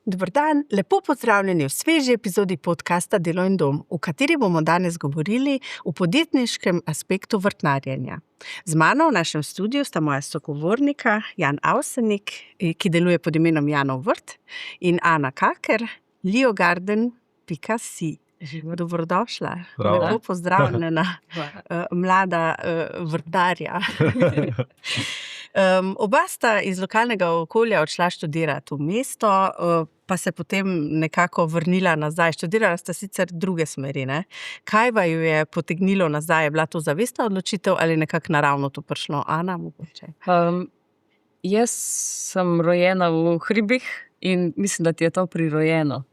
Dober dan, lepo pozdravljeni v sveži epizodi podcasta Delo in dom, v kateri bomo danes govorili o podjetniškem aspektu vrtnarjenja. Z mano v našem studiu sta moja sogovornika Jan Avsenik, ki deluje pod imenom Janov vrt, in Ana Kaker, liogarden.si. Dobrodošla, lepo pozdravljena, mlada vrtnarja. Oba sta iz lokalnega okolja odšla študirati v mesto, pa se potem nekako vrnila nazaj. Študirala sta sicer druge smeri, ne? Kaj vaju je potegnilo nazaj? Je bila to zavestna odločitev ali nekako naravno to prišlo? Ana, mogoče? Jaz sem rojena v hribih in mislim, da ti je to prirojeno.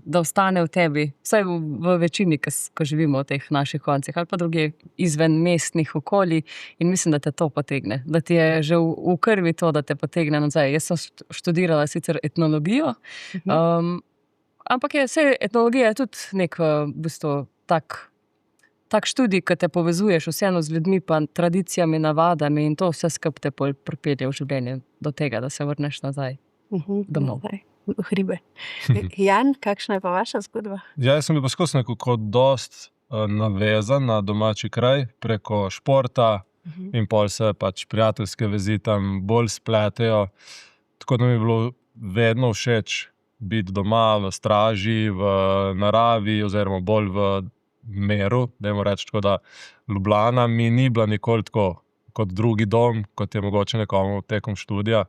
Da ostane v tebi, vsaj v večini, ko živimo v teh naših koncih, ali pa druge izven mestnih okolij, in mislim, da te to potegne, da ti je že v krvi to, da te potegne nazaj. Jaz sem študirala sicer etnologijo, ampak etnologija je tudi nek v bistvu tak študij, ki te povezuješ vseeno z ljudmi, pa tradicijami, navadami, in to vse skupaj te pripelje v življenje do tega, da se vrneš nazaj domov. V hribe. Jan, kakšna je pa vaša zgodba? Ja, jaz sem bil pa skozi nekako dost navezan na domači kraj preko športa in pol se pač prijateljske vezi tam bolj spletejo. Tako da mi je bilo vedno všeč biti doma, v straži, v naravi oziroma bolj v meru. Dajmo reči tako, da Ljubljana mi ni bila nikoli tako kot drugi dom, kot je mogoče nekomu tekom študija.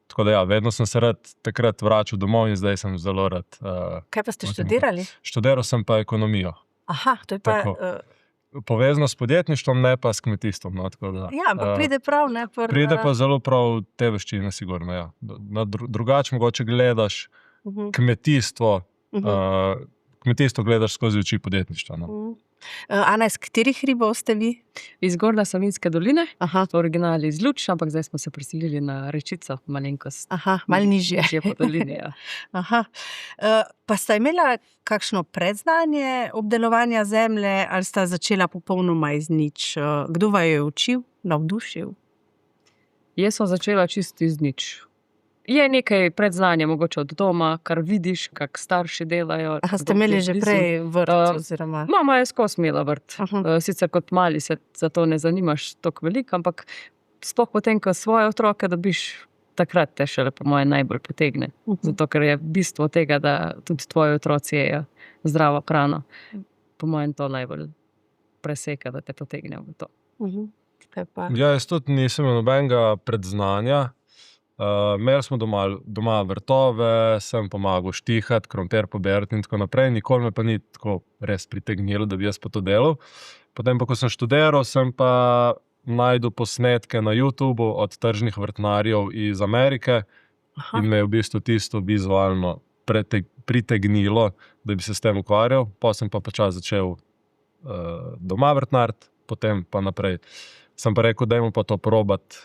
Tako da ja, vedno sem se rad takrat vračal domov in zdaj sem zelo rad. Kaj pa ste študirali? Študiral sem pa ekonomijo. Aha, to je pa... Povezano s podjetništvom, ne pa s kmetijstvom. No, tako da, ja, ampak pride prav, ne? Pride pa zelo prav te veščine, sigurno, ja. Drugače mogoče gledaš kmetijstvo, kmetijstvo gledaš skozi oči podjetništva. No. Ana, iz katerih hribov ste vi? Iz Gornje Savinjske doline, v originali iz Luč, ampak zdaj smo se preselili na Rečico, malenkost. Aha, malo nižje. Nižje po dolini, ja. Aha. Pa sta imela kakšno predznanje obdelovanja zemlje ali sta začela popolnoma iz nič? Kdo vaju je učil, navdušil? Jaz sem začela čisto iz nič. Je nekaj predznanja mogoče od doma, kar vidiš, kak starši delajo. Aha, ste imeli že prej vrt oziroma? Mama je skozi imela vrt. Sicer kot mali se za to ne zanimaš toliko veliko, ampak sploh potem, ko svoje otroke dobiš, takrat te šele po moje najbolj potegne. Zato, ker je bistvo tega, da tudi tvoji otroci jejo zdravo hrano. Po mojem to najbolj preseka, da te potegne v to. Ja, jaz tudi nisem imel nobenega predznanja. Imeli smo doma vrtove, sem pomagal štihati, krompir poberati in tako naprej. Nikoli me pa ni tako res pritegnilo, da bi jaz pa to delal. Potem pa, ko sem študiral, sem pa najdel posnetke na YouTubeu od tržnih vrtnarjev iz Amerike. In me je v bistvu tisto vizualno pritegnilo, da bi se s tem ukvarjal. Potem sem pa počasi začel doma vrtnariti, potem pa naprej. Sem pa rekel, dajmo pa to probati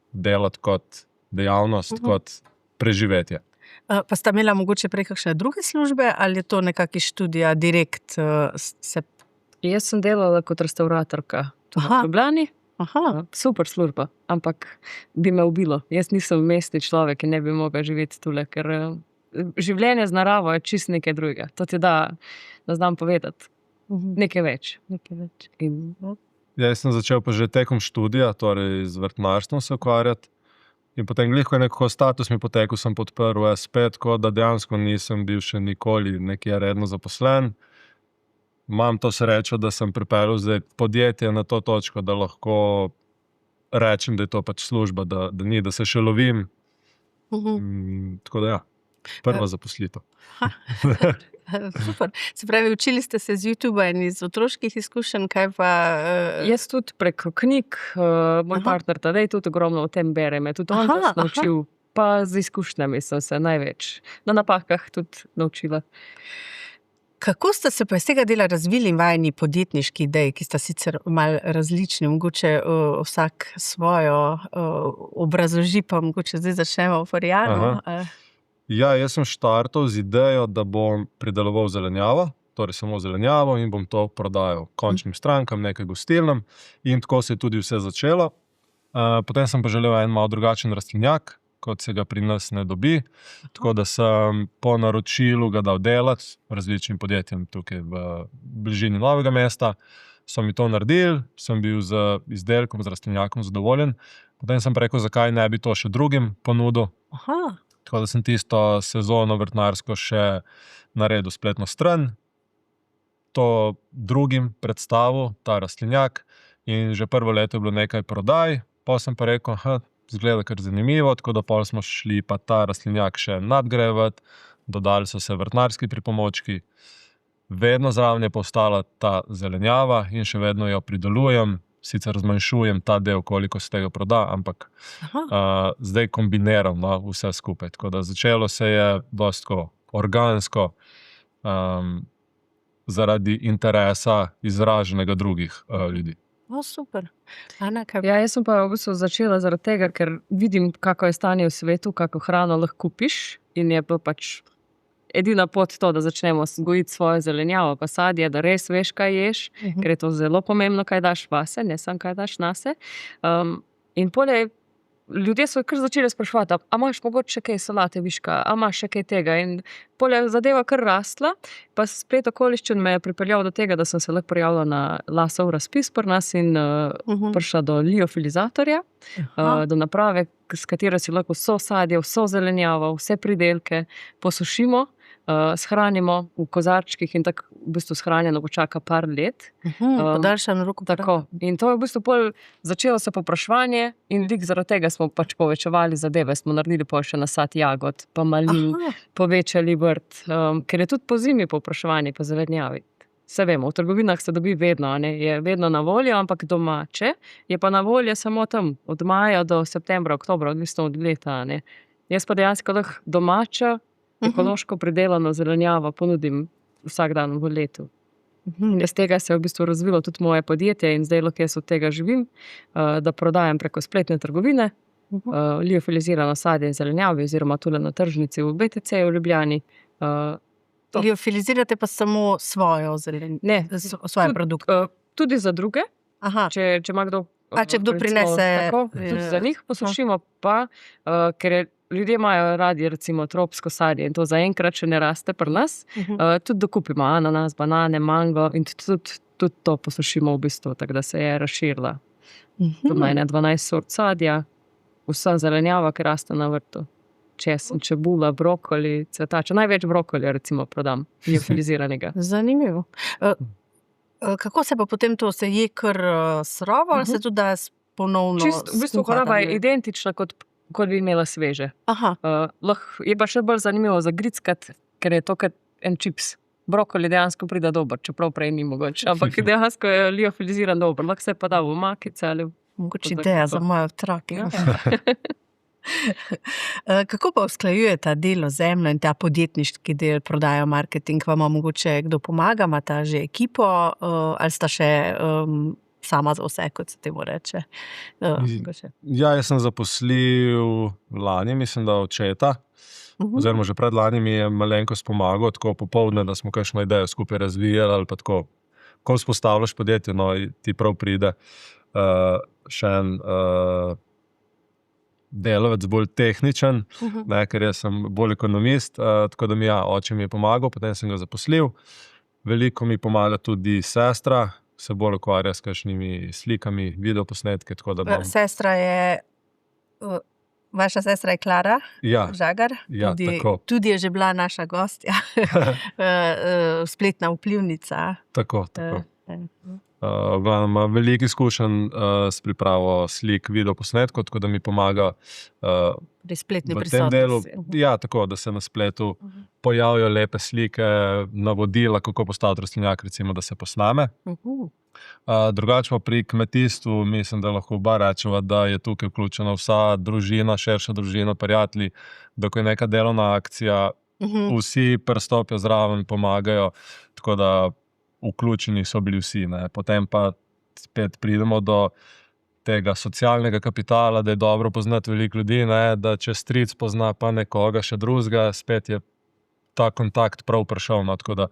delati kot dejavnost, kot preživetje. Pa sta imela mogoče prej kakšne druge službe ali je to nekak iz študija direkt se... Jaz sem delala kot restauratorka v Ljubljani. Super služba, ampak bi me ubilo. Jaz nisem mestni človek in ne bi mogla živeti tule, ker življenje z naravo je čisto nekaj drugega. To ti da znam povedati. Nekaj več. Ja, jaz sem začel pa že tekom študija, torej z vrtnarstvom se ukvarjati. In potem ko je nekako status mi potekel, sem podprl SP, tako da dejansko nisem bil še nikoli nekje redno zaposlen. Imam to srečo, da sem pripeljal zdaj podjetje na to točko, da lahko rečem, da je to pač služba, da ni, da se še lovim. Tako da ja, prva zaposlitev. Super. Se pravi, učili ste se z YouTubea in iz otroških izkušenj, kaj pa... Jaz tudi preko knjig, moj partner Tadej tudi ogromno o tem bere, me tudi on nas naučil, pa z izkušnjami sem se največ na napakah tudi naučila. Kako ste se pa iz tega dela razvili vajeni podjetniški ideji, ki sta sicer malo različni, mogoče vsak svojo obrazloži, pa mogoče zdaj začnemo v Janu? Ja, jaz sem štartal z idejo, da bom prideloval zelenjavo, torej samo zelenjavo in bom to prodajal končnim strankam, nekaj gostilnam in tako se je tudi vse začelo. Potem sem pa želel en malo drugačen rastlinjak, kot se ga pri nas ne dobi. Tako da sem po naročilu ga dal delati različnim podjetjem tukaj v bližini Novega mesta. So mi to naredili, sem bil z izdelkom, z rastlinjakom zadovoljen. Potem sem rekel, zakaj ne bi to še drugim ponudil. Aha. Tako da sem tisto sezono vrtnarsko še naredil spletno stran, to drugim predstavil, ta rastlinjak, in že prvo leto je bilo nekaj prodaj. Potem sem pa rekel, zgleda kar zanimivo, tako da pol smo šli pa ta rastlinjak še nadgrajevati, dodali so se vrtnarski pripomočki. Vedno zraven je pa ostala ta zelenjava in še vedno jo pridelujem. Sicer zmanjšujem ta del, koliko se tega proda, ampak zdaj kombiniram vse skupaj. Tako da začelo se je dosti organsko, zaradi interesa izraženega drugih ljudi. Super. Ana, kaj? Ja, jaz sem pa v bistvu začela zaradi tega, ker vidim, kako je stanje v svetu, kako hrano lahko kupiš, in je pa pač edina pot to, da začnemo gojiti svojo zelenjavo pa sadje, da res veš, kaj ješ, ker je to zelo pomembno, kaj daš vase, ne samo kaj daš nase. In polje, ljudje so kar začeli spraševati, a imaš mogoče še kaj solate viška, a imaš še kaj tega, in polje zadeva kar rastla, pa splet okoliščin me je pripeljal do tega, da sem se lahko prijavila na LASO razpis pri nas in prišla do liofilizatorja, do naprave, s katero si lahko vso sadje, vso zelenjavo, vse pridelke posušimo, shranimo v kozarčkih in tako v bistvu shranjeno počaka par let. Podaljšano roko. Tako. In to je v bistvu pol začelo se popraševanje in lik zaradi tega smo pač povečevali zadeve. Smo naredili pol še nasad jagod, pa malin, povečali vrt, ker je tudi po zimi popraševanje po zelenjavi. Se vemo, v trgovinah se dobi vedno, ne? Je vedno na voljo, ampak domače je pa na voljo samo tam, od maja do septembra, oktobra, odvisno od leta, ne? Jaz pa dejansko lahko domača, ekološko pridelano zelenjavo ponudim vsak dan v letu. Iz tega se je v bistvu razvilo tudi moje podjetje in zdaj lahko jaz od tega živim, da prodajam preko spletne trgovine, liofilizirano sadje in zelenjavo, oziroma tule na tržnici v BTC v Ljubljani. Liofilizirate pa samo svojo zelenjavo? Ne, svoje produkte? Tudi za druge. Aha. Če ima kdo... če kdo prinese... Tako, tudi za njih posušimo pa, ker ljudje imajo radi recimo tropsko sadje in to zaenkrat še ne raste pri nas, tudi dokupimo ananas, banane, mango in tudi to posušimo v bistvu, tako da se je razširila. To ima 12 sort sadja, vsa zelenjava, ki raste na vrtu. Česen, čebula, brokoli, cvetača. Največ brokolja recimo prodam, liofiliziranega. Zanimivo. Kako se pa potem to, se je kar surovo ali se tudi da ponovno skuhati? V bistvu hrana je identična, kot bi imela sveže. Je pa še bolj zanimivo zagrickati, ker je to kot en čips. Brokoli dejansko pride dober, čeprav prej ni mogoče, ampak dejansko je liofiliziran dober. Lahko se pa da v makice ali... Mogoče ideja za moje otroke. Kako pa usklajujete delo zemljo in ta podjetniški del, prodajo, marketing? Vam mogoče kdo pomaga, imate že ekipo ali sta še sama za vse, kot se temu reče? Ja, jaz sem zaposlil lani, mislim, da očeta, oziroma že pred lani mi je malenkost pomagal, tako popoldne, da smo kakšno idejo skupaj razvijali ali pa tako. Ko vzpostavljaš podjetje, ti prav pride še en delavec bolj tehničen, ker jaz sem bolj ekonomist, tako da oče mi je pomagal, potem sem ga zaposlil. Veliko mi pomaga tudi sestra, se bolj ukvarja s kakšnimi slikami, videoposnetke, tako da bom... Sestra je... Vaša sestra je Klara Žagar, tudi je že bila naša gostja, spletna vplivnica. Tako. Ima veliko izkušenj s pripravo slik, videoposnetkov, tako da mi pomaga pri spletni v tem delu. Ja, tako, da se na spletu pojavijo lepe slike, navodila, kako postaviti rastlinjak, recimo, da se posname. Drugače pa pri kmetijstvu mislim, da lahko oba rečeva, da je tukaj vključena vsa družina, širša družina, prijatelji, da ko je neka delovna akcija, vsi pristopijo zraven, pomagajo, tako da vključeni so bili vsi. Potem pa spet pridemo do tega socialnega kapitala, da je dobro poznati veliko ljudi, da če stric pozna pa nekoga še drugega, spet je ta kontakt prav prišel. Tako da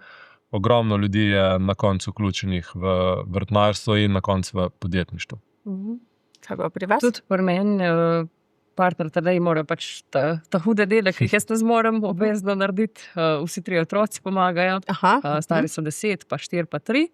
ogromno ljudi je na koncu vključenih v vrtnarstvo in na koncu v podjetništvo. Kaj pa pri vas? Tudi pri meni partner tedaj morajo pač ta hude dele, ki jih jaz ne zmorem obvezno narediti. Vsi 3 otroci pomagajo, stari so 10, pa 4, pa 3.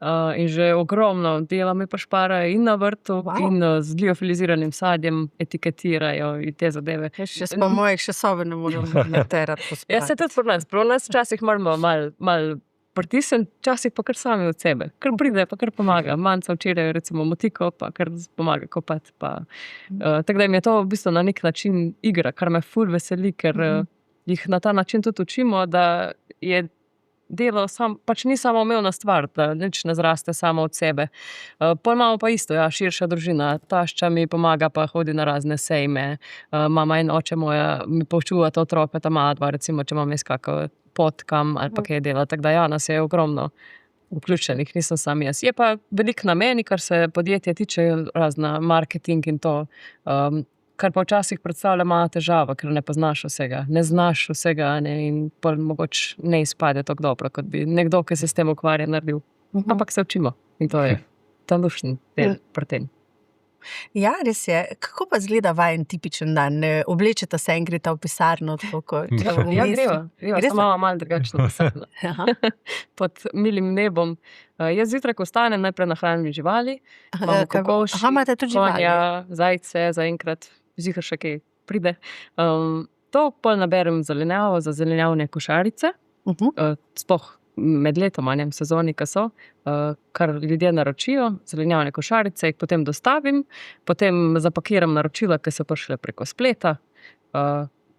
In že ogromno dela mi pa šparajo in na vrtu, in z liofiliziranim sadjem etiketirajo in te zadeve. Še smo mojih še sobe ne moremo naterati pospraviti. Ja, se tudi pri nas včasih moramo malo pritisniti, včasih pa kar sami od sebe. Kar pride, pa kar pomaga. Manca včeraj recimo motiko, pa kar pomaga kopati. Tako da jim je to v bistvu na nek način igra, kar me ful veseli, ker jih na ta način tudi učimo, da je delo pač ni samoumevna stvar, da nič ne zraste samo od sebe. Pol imamo pa isto, širša družina. Tašča mi pomaga, pa hodi na razne sejme. Mama in oče moja mi poučujeta otroka, ta mala dva, recimo, če imam jaz kako pot kam ali pa kaj dela. Tako da nas je ogromno vključenih, nisem sam jaz. Je pa veliko na meni, kar se podjetja tiče, razna marketing in to, kar pa včasih predstavlja malo težava, ker ne poznaš vsega, ne znaš vsega in pol mogoče ne izpade tako dobro, kot bi nekdo, ki se s tem ukvarja, naredil. Ampak se učimo in to je ta lušni del pri tem. Ja, res je. Kako pa izgleda vajen tipičen dan? Oblečeta se in greta v pisarno? Ja, greva. Samo malo drugačno pisarno. Pod milim nebom. Jaz zjutraj, ko vstanem, najprej nahranim živali. Kokoš, imate tudi živali? konja, zajce, zaenkrat ziher še kaj pride. To pol naberem zelenjavo za zelenjavne košarice. Sploh med letom, sezoni, ko so, kar ljudje naročijo, zelenjavne košarice, jih potem dostavim, potem zapakiram naročila, ki so prišle preko spleta,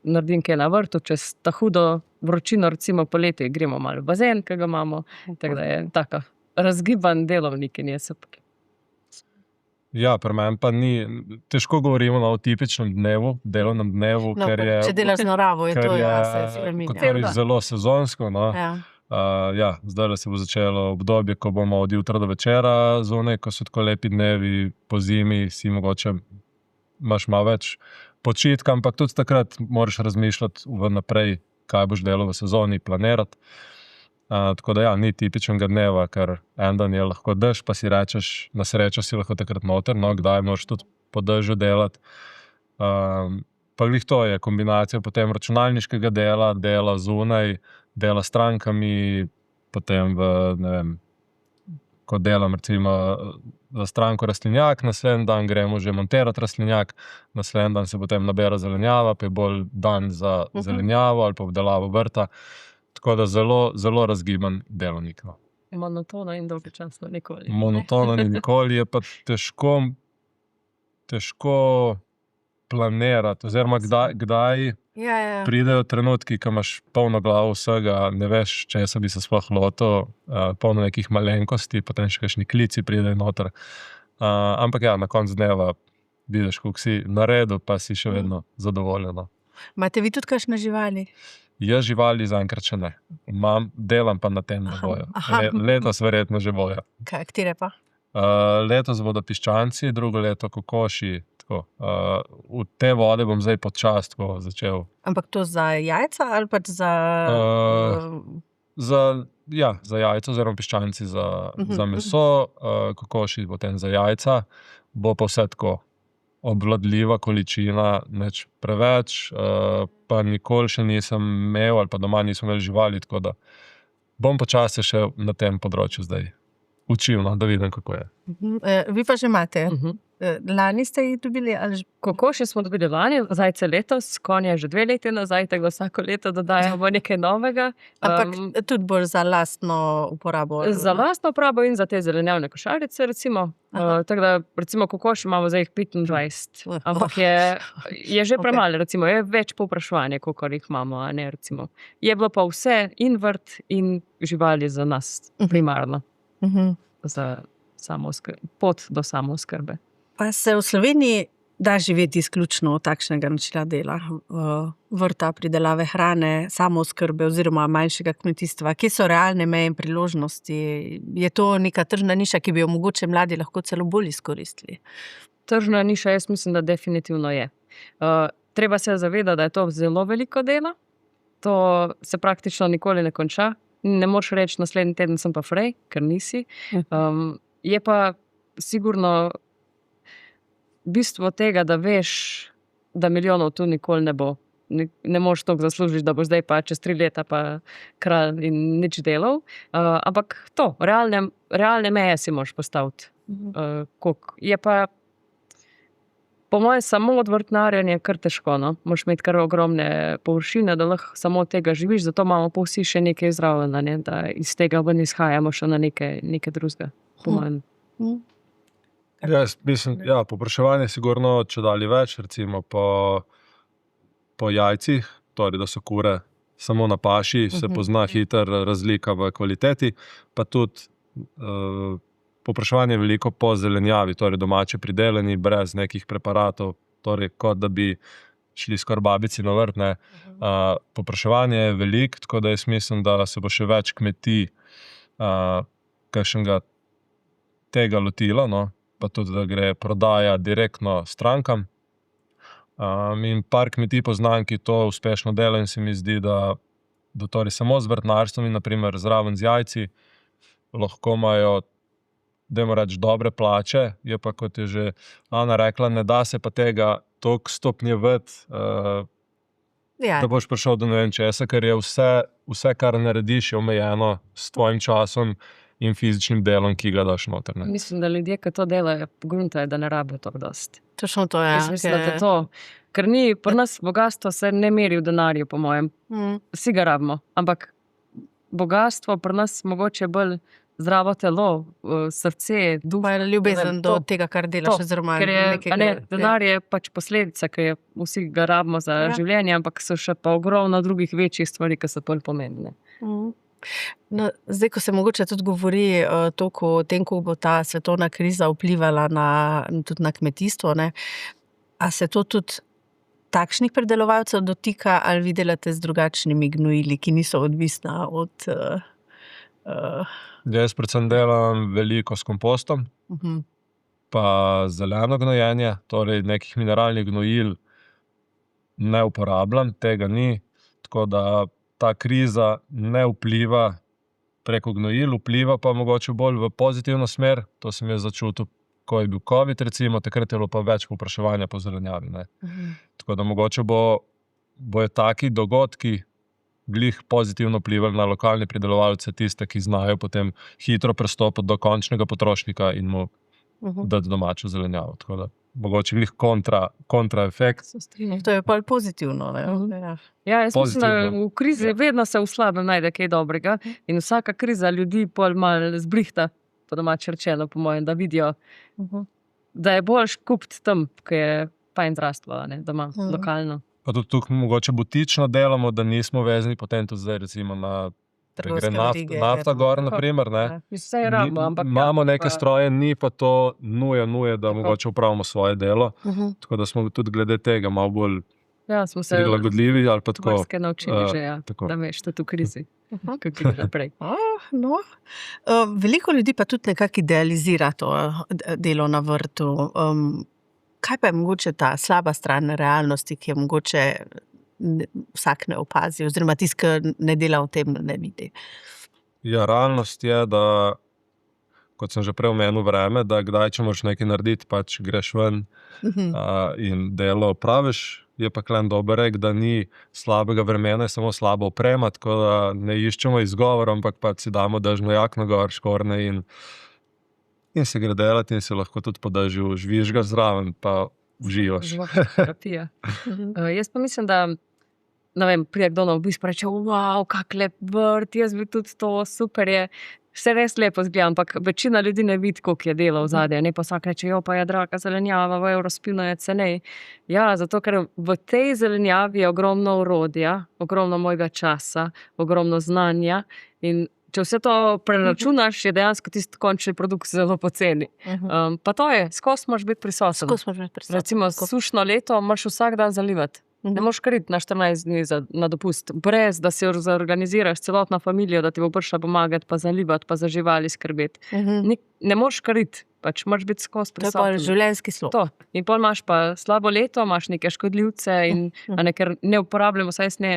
naredim kaj na vrtu, čez ta hudo vročino, recimo poleti, gremo malo v bazen, ki ga imamo, tako da je taka razgiban delovnik in jaz super. Ja, pri meni pa ni, težko govorimo o tipičnem dnevu, delovnem dnevu, ker je... Če delaš z naravo, je to se spreminja. Ker je zelo sezonsko, no. Zdaj se bo začelo obdobje, ko bomo od jutra do večera zunaj, ko so tako lepi dnevi, po zimi si mogoče imaš malo več počitka, ampak tudi takrat moraš razmišljati vnaprej, kaj boš delal v sezoni, planirati. Tako da ni tipičnega dneva, ker en dan je lahko dež, pa si rečeš, na srečo si lahko takrat noter, no, kdaj moraš tudi po dežju delati. Pa glih to je kombinacija potem računalniškega dela zunaj, dela s strankami, potem ko delam recimo za stranko rastlinjak, naslednji dan gremo že montirati rastlinjak, naslednji dan se potem nabere zelenjava, pa je bolj dan za zelenjavo ali pa obdelavo vrta. Tako da zelo, zelo razgiban delovnik. Monotono in dolgočasno nikoli. Monotono ni nikoli, je pa težko planirati, oziroma kdaj pridejo trenutki, ko imaš polno glavo vsega, ne veš, česa bi se sploh lotil, polno nekih malenkosti, potem še kakšni klici pridejo noter. Ampak na koncu dneva vidiš, koliko si naredil, pa si še vedno zadovoljen. Imate vi tudi kakšne živali? Jaz živali zaenkrat še ne. Delam pa na tem boju. Letos verjetno že bojo. Katere pa? Letos bodo piščanci, drugo leto kokoši. V te vode bom zdaj počasi začel. Ampak to za jajca ali pa za... Za jajca, oziroma piščanci za meso, kokoši potem za jajca. Bo pa vse tako obvladljiva količina, neč preveč, pa nikoli še nisem imel ali pa doma nisem imel živali, tako da bom počasi še na tem področju zdaj učil, da vidim, kako je. Vi pa že imate? Lani ste jih dobili? Kokoši smo dobili lani, zajce letos, konja že 2 leti nazaj, tako vsako leto dodajamo nekaj novega. Ampak tudi bolj za lastno uporabo? Za lastno uporabo in za te zelenjavne košarice, recimo. Tako da, recimo, kokoši imamo zdaj jih 25, ampak je že premalo, recimo, je več povpraševanja, kolikor jih imamo, ne, recimo. Je bilo pa vse in vrt in živali za nas primarno. Za pot do samooskrbe. Pa se v Sloveniji da živeti izključno od takšnega načina dela, vrta, pridelave hrane, samooskrbe oziroma manjšega kmetijstva? Kje so realne meje in priložnosti? Je to neka tržna niša, ki bi jo mogoče mladi lahko celo bolj izkoristili? Tržna niša, jaz mislim, da definitivno je. Treba se zavedati, da je to zelo veliko dela. To se praktično nikoli ne konča. Ne moreš reči, naslednji teden sem pa frej, ker nisi. Je pa sigurno bistvo tega, da veš, da milijonov tu nikoli ne bo. Ne moreš toliko zaslužiti, da bo zdaj pa čez 3 leta pa kralj in nič delal. Ampak to, realne meje si moraš postaviti. Je pa po mojem samo od vrtnarjenja kar težko, no? Moraš imeti kar ogromne površine, da lahko samo od tega živiš, zato imamo pa vsi še nekaj zraven, ne? Da iz tega ven izhajamo še na nekaj drugega, po mojem. Jaz mislim, povpraševanje je sigurno čedalje več, recimo po jajcih, torej da so kure samo na paši, se pozna hiter razlika v kvaliteti, pa tudi povpraševanje je veliko po zelenjavi, torej domače pridelani, brez nekih preparatov, torej kot da bi šli skoraj babici na vrt, ne. Povpraševanje je veliko, tako da jaz mislim, da se bo še več kmetij kakšnega tega lotilo, no, pa tudi, da gre prodaja direktno strankam. In par kmetij poznam, ki to uspešno delajo in se mi zdi, da torej samo z vrtnarstvom in naprimer zraven z jajci lahko imajo, dajmo reči, dobre plače, je pa, kot je že Ana rekla, ne da se pa tega toliko stopnjevati, da boš prišel do ne vem česa, ker je vse, kar narediš, je omejeno s tvojim časom in fizičnim delom, ki ga daš noter. Ne? Mislim, da ljudje, ki to delajo, pogruntajo, da ne rabijo toliko dosti. Točno to je. Mislim, da to. Ker ni, pri nas bogatstvo se ne meri v denarju, po mojem. Vsi ga rabimo, ampak bogatstvo pri nas mogoče bolj zdravo telo, srce, duh. Pa je ljubezen do tega, kar delaš, oziroma nekega. Denar je pač posledica, ker vsi ga rabimo za življenje, ampak so še pa ogromno drugih večjih stvari, ki so bolj pomembne. No, zdaj, ko se mogoče tudi govori toliko o tem, kako bo ta svetovna kriza vplivala tudi na kmetijstvo, ne? A se to tudi takšnih predelovalcev dotika, ali vi delate z drugačnimi gnojili, ki niso odvisna od... Jaz predvsem delam veliko s kompostom, pa zeleno gnojenje, torej nekih mineralnih gnojil ne uporabljam, tega ni, tako da ta kriza ne vpliva preko gnojil, vpliva pa mogoče bolj v pozitivno smer, to sem jaz začutil, ko je bil COVID, recimo, takrat je bilo pa več povpraševanja po zelenjavi, ne. Tako da mogoče bojo taki dogodki glih pozitivno vplivali na lokalne pridelovalce, tiste, ki znajo potem hitro prestopiti do končnega potrošnika in mu dati domačo zelenjavo. Tako da mogoče glih kontraefekt. To je pa pozitivno, ne? Jaz mislim, da v krizi vedno se v slabem najde kaj dobrega in vsaka kriza ljudi pol malo zbrihta, po domače rečeno, po mojem, da vidijo, da je boljš kupiti tam, ki je fajn zrastlo, doma, lokalno. Pa tudi tukaj mogoče butično delamo, da nismo vezani potem tudi zdaj recimo na nafta gor, naprimer, ne. Vse je rabimo, ampak... Imamo neke stroje, ni pa to nuje, da mogoče upravimo svoje delo, tako da smo tudi glede tega malo bolj prilagodljivi ali pa tako. Morske naučili že, da veš, tudi v krizi, kako gre naprej. Veliko ljudi pa tudi nekako idealizira to delo na vrtu. Kaj pa je mogoče ta slaba stran realnosti, ki je mogoče vsak ne opazi, oziroma tisti, ki ne dela v tem, ne vidi? Ja, realnost je, da, kot sem že prej omenil, vreme, da kdaj, če moraš nekaj narediti, pač greš ven in delo opraviš. Je pa klen dober rek, da ni slabega vremena, je samo slaba oprema, tako da ne iščemo izgovor, ampak pa si damo dežno jakno gor, škorne in se gre delati in se lahko tudi po dežju žvižgaš zraven, pa uživaš. Terapija. Jaz pa mislim, da prije kdo na obisk reče, wow, kak lep vrt, jaz bi tudi to, super je. Vse res lepo zgleda, ampak večina ljudi ne vidi, koliko je dela v zadnje. Ne pa vsak reče, pa je draga zelenjava, v Eurospinu je cenej. Ja, zato ker v tej zelenjavi je ogromno orodja, ogromno mojega časa, ogromno znanja in če vse to preračunaš, je dejansko tisti končni produkt zelo poceni. Pa to je, skozi moraš biti prisoten. Recimo sušno leto moraš vsak dan zalivati. Ne moraš kar iti na 14 dni na dopust, brez da si zorganiziraš celotno familijo, da ti bo prišla pomagati, pa zalivati, pa za živali skrbeti. Ne moraš kar iti, pač moraš biti skozi prisoten. To je pa življenjski slog. To. In pol imaš pa slabo leto, imaš neke škodljivce in ker ne uporabljamo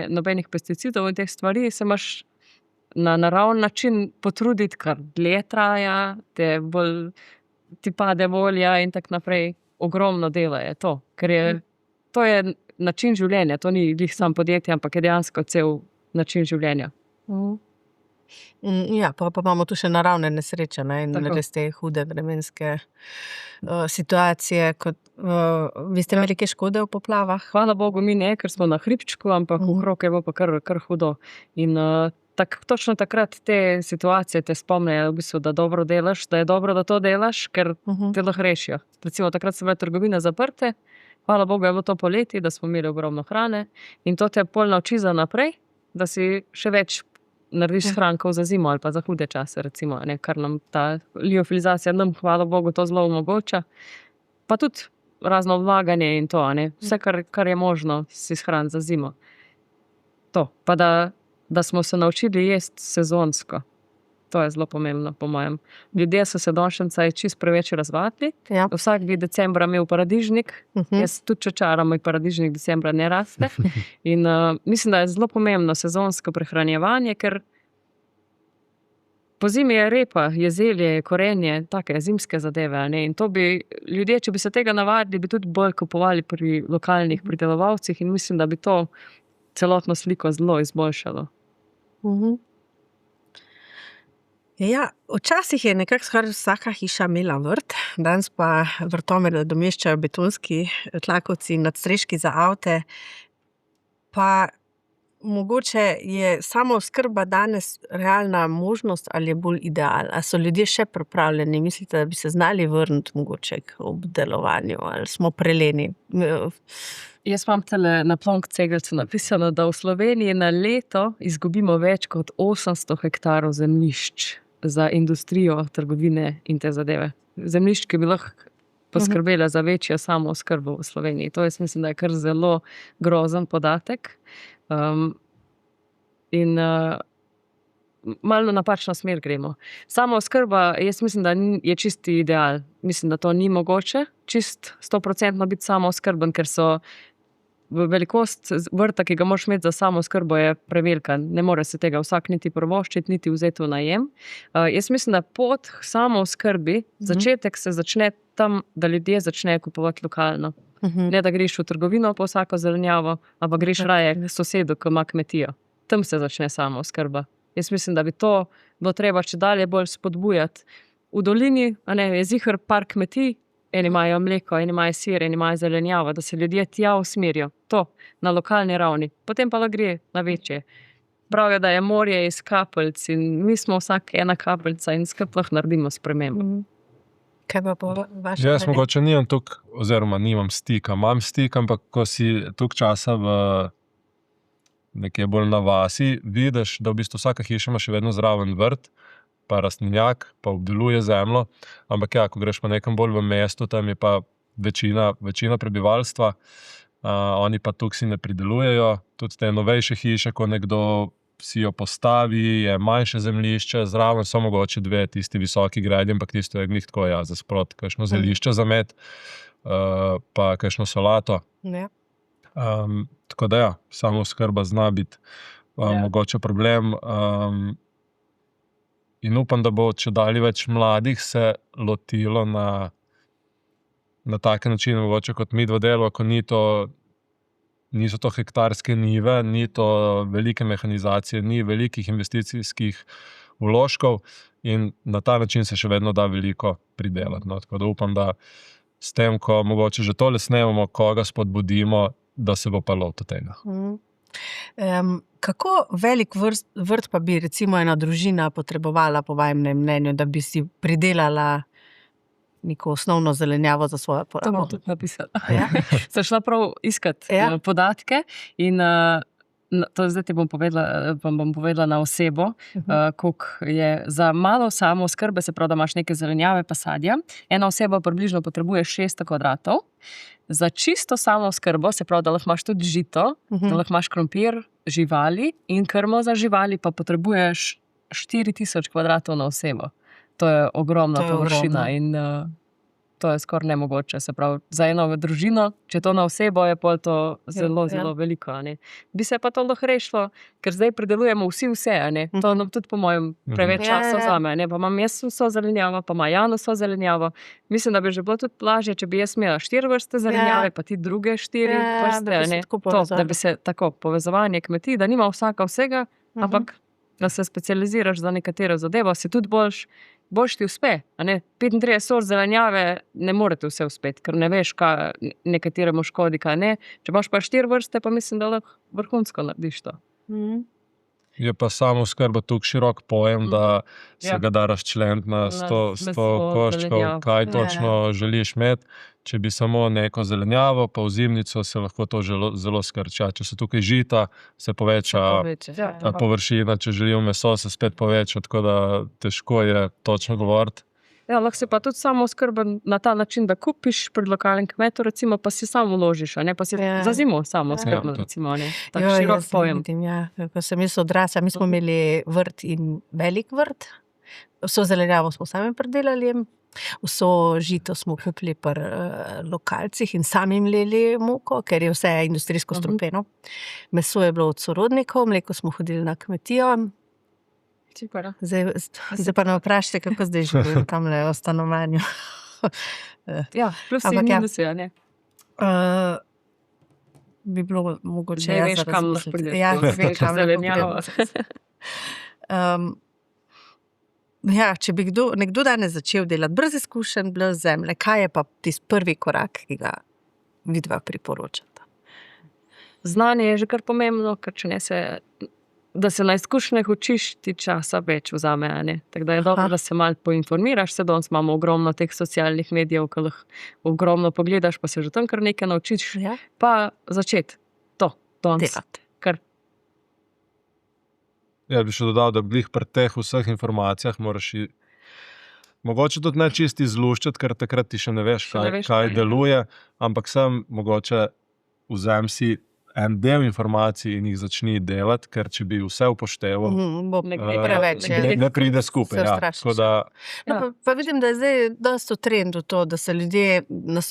nobenih pesticidov in teh stvari, se imaš na naravni način potruditi, kar dlje traja, ti pade volja in tak naprej. Ogromno dela je to, ker je to je način življenja, to ni glih sam podjetje, ampak je dejansko cel način življenja. Ja, pa imamo tu še naravne nesreče, ne? In Tako. res te hude vremenske situacije. Vi ste imeli kaj škode v poplavah? Hvala Bogu, mi ne, ker smo na hribčku, ampak okrog je bilo pa kar hudo. In točno takrat te situacije te spomnejo, v bistvu, da dobro delaš, da je dobro, da to delaš, ker te lahko rešijo. Recimo, takrat so bile trgovine zaprte, hvala Bogu je bilo to poleti, da smo imeli ogromno hrane in to te pol nauči za naprej, da si še več narediš shrankov za zimo ali pa za hude čase, recimo, ne, kar nam ta liofilizacija nam, hvala Bogu, to zelo omogoča. Pa tudi razno vlaganje in to, ne, vse, kar je možno, si shran za zimo. To, pa da smo se naučili jesti sezonsko. To je zelo pomembno, po mojem. Ljudje so se došenca čist preveč razvadili. Ja. Vsak bi decembra imel paradižnik. Jaz tudi čečaram, moj paradižnik decembra ne raste. In mislim, da je zelo pomembno sezonsko prehranjevanje, ker po zimi je repa, je zelje, je korenje, take zimske zadeve. Ne? In to bi ljudje, če bi se tega navadili, bi tudi bolj kupovali pri lokalnih pridelovalcih in mislim, da bi to celotno sliko zelo izboljšalo. Ja, včasih je nekako skoraj vsaka hiša imela vrt, danes pa vrtove nadomeščajo betonski tlakovci, nadstreški za avte. Pa mogoče je samooskrba danes realna možnost ali je bolj ideal? A so ljudje še pripravljeni? Mislite, da bi se znali vrniti mogoče k obdelovanju ali smo preleni? Jaz imam tele na plonk cegelcu napisano, da v Sloveniji na leto izgubimo več kot 800 hektarov zemljišč za industrijo, trgovine in te zadeve. Zemljišč, ki bi lahko poskrbela za večjo samooskrbo v Sloveniji. To jaz mislim, da je kar zelo grozen podatek. In malo napačno smer gremo. Samooskrba, jaz mislim, da je čisti ideal. Mislim, da to ni mogoče, čist 100% biti samooskrben, ker so velikost vrta, ki ga moraš imeti za samooskrbo, je prevelika. Ne more se tega vsak niti privoščiti, niti vzeti v najem. Jaz mislim, da pot k samooskrbi, začetek se začne tam, da ljudje začnejo kupovati lokalno. Ne, da greš v trgovino po vsako zelenjavo, ampak greš raje k sosedu, ki ima kmetijo. Tam se začne samooskrba. Jaz mislim, da bi to bilo treba čedalje bolj spodbujati. V dolini, je ziher par kmetij, eni imajo mleko, eni imajo sir, eni imajo zelenjavo, da se ljudje tja usmerijo. To, na lokalni ravni. Potem pa gre na večje. Pravijo, da je morje iz kapljic in mi smo vsak ena kapljica in skupaj lahko naredimo spremembo. Kaj pa po vašem? Jaz mogoče nimam tukaj, oziroma nimam stika. Imam stik, ampak ko si tukaj časa v nekje bolj na vasi, vidiš, da v bistvu vsaka hiša ima še vedno zraven vrt, pa rastlinjak, pa obdeluje zemljo. Ampak ja, ko greš pa nekam bolj v mestu, tam je pa večina prebivalstva, oni pa tukaj si ne pridelujejo. Tudi te novejše hiše, ko nekdo si jo postavi, je manjše zemljišče, zraven so mogoče dve tisti visoki gredi, ampak tisto je glih tako, za sprot, kakšno zelišče za med, pa kakšno solato. Ja. Tako da samooskrba zna biti mogoče problem. In upam, da bo čedalje več mladih se lotilo na take načine, mogoče kot midva delava, ko niso to hektarske njive, ni to velike mehanizacije, ni velikih investicijskih vložkov in na ta način se še vedno da veliko pridelati. No? Tako da upam, da s tem, ko mogoče že tole snemamo, koga spodbudimo, da se bo pa lotil tega. Kako velik vrt pa bi recimo ena družina potrebovala po vašem mnenju, da bi si pridelala neko osnovno zelenjavo za svojo porabo? To bom tudi napisala. Sem šla prav iskati podatke in to zdaj bom povedala na osebo, koliko je za malo samooskrbe, se pravi, da imaš neke zelenjave pa sadja. Ena oseba približno potrebuje 600 kvadratov. Za čisto samooskrbo, se pravi, da lahko imaš tudi žito, da lahko imaš krompir, živali in krmo za živali, pa potrebuješ 4000 kvadratov na osebo. To je ogromna površina in to je skoraj nemogoče. Se pravi, za eno družino, če to na osebo, je pol to zelo, zelo veliko. A ne. Bi se pa to lahko rešilo, ker zdaj predelujemo vse, a ne. To nam tudi po mojem preveč časa vzame, a ne. Pa imam jaz vso zelenjavo, pa ima Jan vso zelenjavo. Mislim, da bi že bilo tudi lažje, če bi jaz imela 4 vrste zelenjave, pa ti druge 4 vrste, a ne. To, da bi se tako povezovanje kmetij, da nima vsaka vsega, ampak da se specializiraš za nekatero zadevo, se tudi boljš ti uspe. A ne? 35 sort zelenjave ne morete vse uspeti, ker ne veš, kaj nekateremu škodi, kaj ne. Če imaš pa 4 vrste, pa mislim, da lahko vrhunsko narediš to. Je pa samooskrba tukaj širok pojem, da se ga da razčleniti na 100 koščkov, kaj točno želiš imeti. Če bi samo neko zelenjavo, pa v zimnico se lahko to zelo skrča. Če so tukaj žita, se poveča površina, če želijo meso, se spet poveča, tako da težko je točno govoriti. Ja, lahko se pa tudi samooskrba na ta način, da kupiš pri lokalnem kmetu, recimo, pa si samo vložiš, a ne, pa si za zimo samooskrba, recimo, ne. Tak širok pojem. Ko sem jaz odrasla, mi smo imeli vrt in velik vrt. Vso zelenjavo smo sami predelali, vso žito smo kupili pri lokalcih in sami mleli moko, ker je vse industrijsko strupeno. Meso je bilo od sorodnikov, mleko smo hodili na kmetijo. Zdaj pa ne vprašajte, kako zdaj živim tamle v stanovanju. Ja, plusi in minusi, a ne? Bi bilo mogoče ne veš, kam lahko prideš. Ja, ne veš, kam lahko prideš. Ja, če bi nekdo danes začel delati brez izkušenj, brez zemlje, kaj je pa tisti prvi korak, ki ga vidva priporočata? Znanje je že kar pomembno, ker če ne da se na izkušnjah učiš, ti časa več vzame, a ne. Tako da je dobro, da se malo poinformiraš. Se danes imamo ogromno teh socialnih medijev, ki lahko ogromno pogledaš, pa se že tam kar nekaj naučiš, pa začeti to delati. Ja, bi še dodal, da glih pri teh vseh informacijah moraš mogoče tudi ne čisti izluščati, ker takrat ti še ne veš, kaj deluje, ampak sem mogoče vzem si en del informacij in jih začni delati, ker če bi vse upošteval, ne pride skupaj. Pa vidim, da je zdaj dosti v trendu to, da se ljudje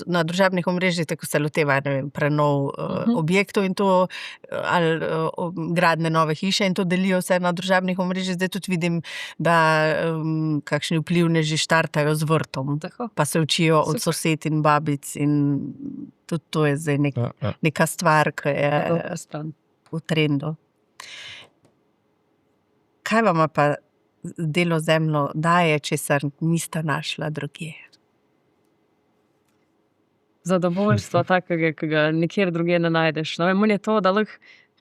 na družabnih omrežjih tako se lotevajo, ne vem, prenov objektov in to, ali gradne nove hiše in to delijo vse na družabnih omrežjih. Zdaj tudi vidim, da kakšni vplivneži štartajo z vrtom, pa se učijo od sosed in babic in tudi to je zdaj neka stvar, ki je v trendu. Kaj vam pa delo zemljo daje, česar nista našla drugje? Zadovoljstvo takega, ki ga nikjer drugje ne najdeš. No, meni je to, da lahko,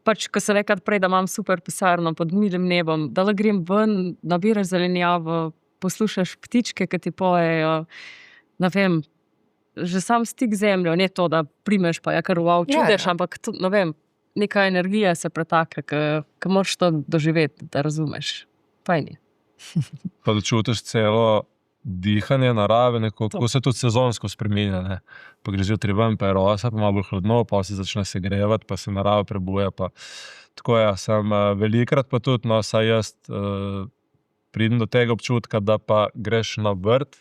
pač, ko sem rekla prej, da imam super pisarno pod milim nebom, da lahko grem ven, nabiraš zelenjavo, poslušaš ptičke, ki ti pojejo, ne vem, že sam stik z zemljo, ne to, da primeš pa kar wow, čudeš, ampak ne vem, neka energija se pretaka, ki moraš to doživeti, da razumeš. Fajn je. Pa da čutiš celo dihanje narave, kako se tudi sezonsko spreminja, ne. Pa gre zjutraj ven, pa je rosa, pa malo bolj hladno, pa se začne segrevati, pa se narava prebuja, pa tako sem velikrat pa tudi, no, saj jaz pridem do tega občutka, da pa greš na vrt,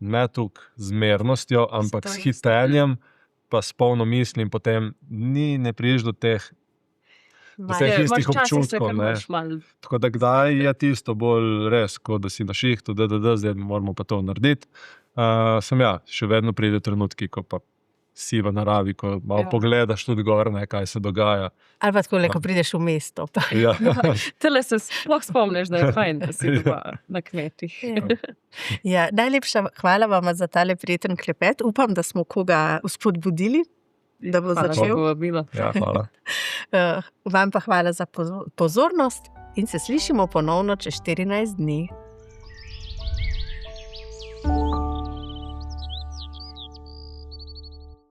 ne toliko z mernostjo, ampak s hitenjem, pa s polno misli in potem ne prideš do teh istih občutkov. Tako da kdaj je tisto bolj res, kot da si na šihtu, zdaj moramo pa to narediti. Še vedno pride trenutki, ko pa si v naravi, ko malo pogledaš tudi gor, kaj se dogaja. Ali pa tako, ko prideš v mesto. Tele se sploh spomniš, da je fajn, da si na kmetih. Najlepša hvala vam za tale prijeten klepet. Upam, da smo koga spodbudili, da bo začel. Hvala. Vam pa hvala za pozornost in se slišimo ponovno čez 14 dni.